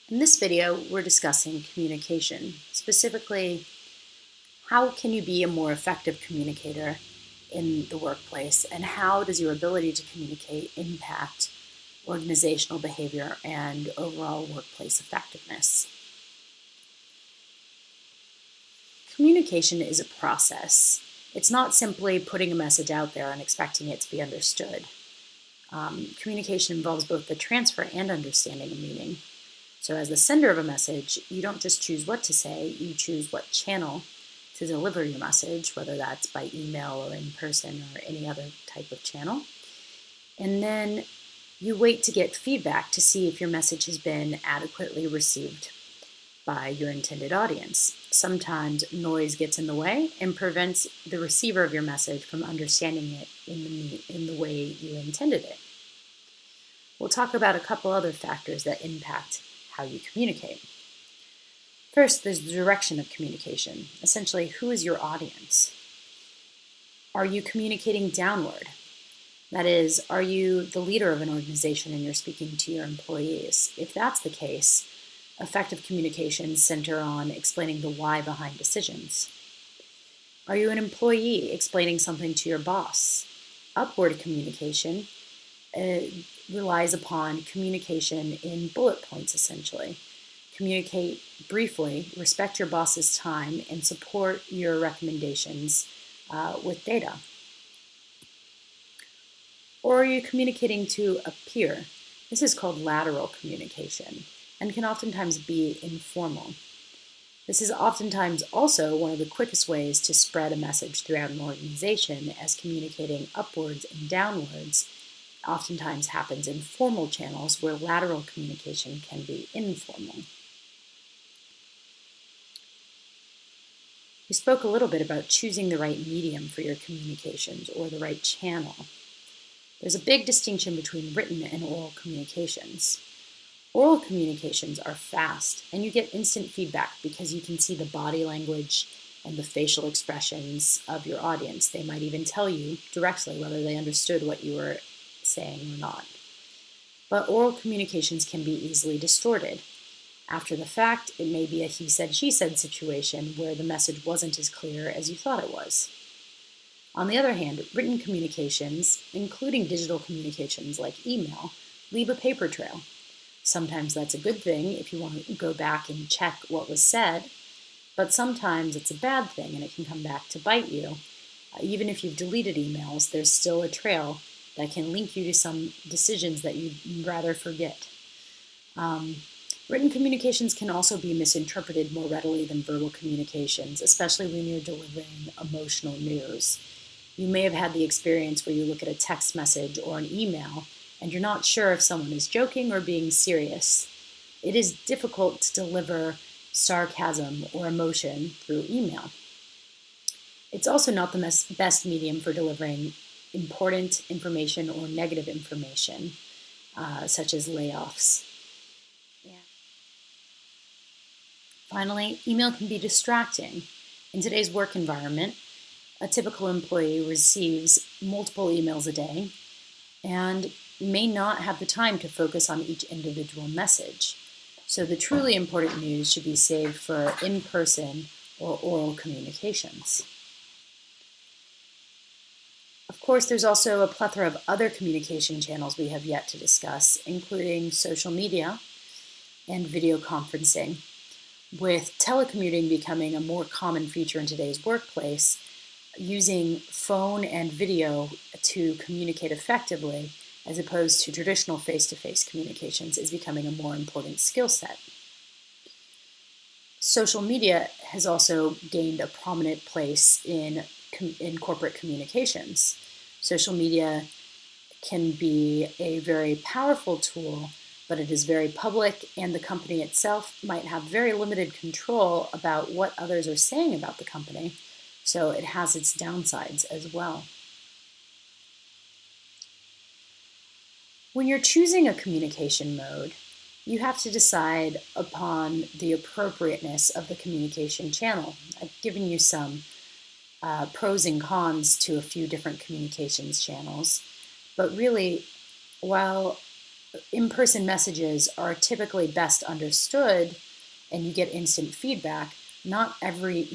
In this video, we're discussing communication. Specifically, how can you be a more effective communicator in the workplace, and how does your ability to communicate impact organizational behavior and overall workplace effectiveness? Communication is a process. It's not simply putting a message out there and expecting it to be understood. Communication involves both the transfer and understanding of meaning. So as the sender of a message, you don't just choose what to say, you choose what channel to deliver your message, whether that's by email or in person or any other type of channel. And then you wait to get feedback to see if your message has been adequately received by your intended audience. Sometimes noise gets in the way and prevents the receiver of your message from understanding it in the way you intended it. We'll talk about a couple other factors that impact how you communicate. First, there's the direction of communication. Essentially, who is your audience? Are you communicating downward? That is, are you the leader of an organization and you're speaking to your employees? If that's the case, effective communications center on explaining the why behind decisions. Are you an employee explaining something to your boss? Upward communication relies upon communication in bullet points, essentially. Communicate briefly, respect your boss's time, and support your recommendations with data. Or are you communicating to a peer? This is called lateral communication and can oftentimes be informal. This is oftentimes also one of the quickest ways to spread a message throughout an organization, as communicating upwards and downwards oftentimes happens in formal channels where lateral communication can be informal. We spoke a little bit about choosing the right medium for your communications or the right channel. There's a big distinction between written and oral communications. Oral communications are fast, and you get instant feedback because you can see the body language and the facial expressions of your audience. They might even tell you directly whether they understood what you were saying or not. But oral communications can be easily distorted. After the fact, it may be a he said, she said situation where the message wasn't as clear as you thought it was. On the other hand, written communications, including digital communications like email, leave a paper trail. Sometimes that's a good thing if you want to go back and check what was said, but sometimes it's a bad thing and it can come back to bite you. Even if you've deleted emails, there's still a trail that can link you to some decisions that you'd rather forget. Written communications can also be misinterpreted more readily than verbal communications, especially when you're delivering emotional news. You may have had the experience where you look at a text message or an email and you're not sure if someone is joking or being serious. It is difficult to deliver sarcasm or emotion through email. It's also not the best medium for delivering important information or negative information, such as layoffs. Finally, email can be distracting. In today's work environment, a typical employee receives multiple emails a day and may not have the time to focus on each individual message. So the truly important news should be saved for in-person or oral communications. Of course, there's also a plethora of other communication channels we have yet to discuss, including social media and video conferencing. With telecommuting becoming a more common feature in today's workplace, using phone and video to communicate effectively as opposed to traditional face-to-face communications is becoming a more important skill set. Social media has also gained a prominent place in corporate communications. Social media can be a very powerful tool, but it is very public, and the company itself might have very limited control about what others are saying about the company, so it has its downsides as well. When you're choosing a communication mode, you have to decide upon the appropriateness of the communication channel. I've given you some pros and cons to a few different communications channels, but really, while in-person messages are typically best understood and you get instant feedback, not every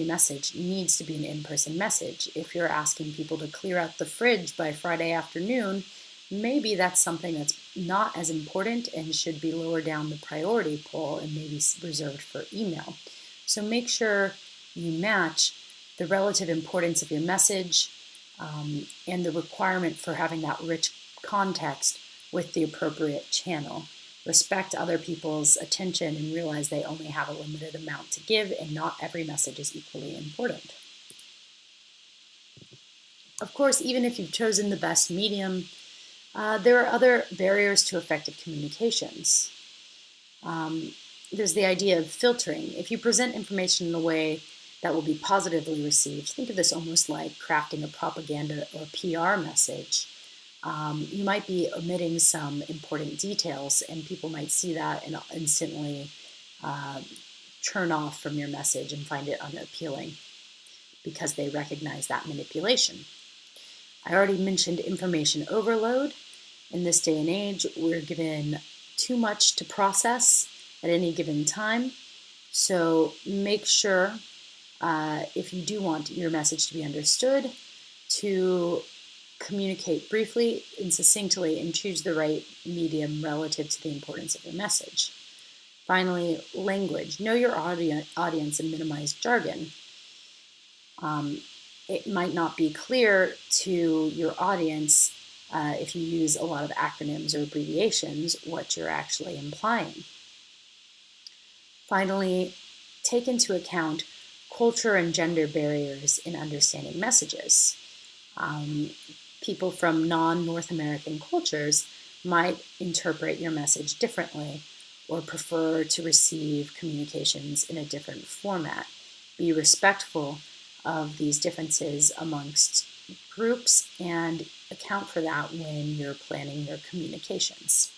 message needs to be an in-person message. If you're asking people to clear out the fridge by Friday afternoon, maybe that's something that's not as important and should be lower down the priority poll and maybe reserved for email. So make sure you match the relative importance of your message and the requirement for having that rich context with the appropriate channel. Respect other people's attention and realize they only have a limited amount to give, and not every message is equally important. Of course, even if you've chosen the best medium, there are other barriers to effective communications. There's the idea of filtering. If you present information in a way that will be positively received, think of this almost like crafting a propaganda or PR message. You might be omitting some important details, and people might see that and instantly turn off from your message and find it unappealing because they recognize that manipulation. I already mentioned information overload. In this day and age, we're given too much to process at any given time. So make sure, if you do want your message to be understood, to communicate briefly and succinctly and choose the right medium relative to the importance of your message. Finally, language. Know your audience and minimize jargon. It might not be clear to your audience if you use a lot of acronyms or abbreviations what you're actually implying. Finally, take into account culture and gender barriers in understanding messages. People from non-North American cultures might interpret your message differently or prefer to receive communications in a different format. Be respectful of these differences amongst groups and account for that when you're planning your communications.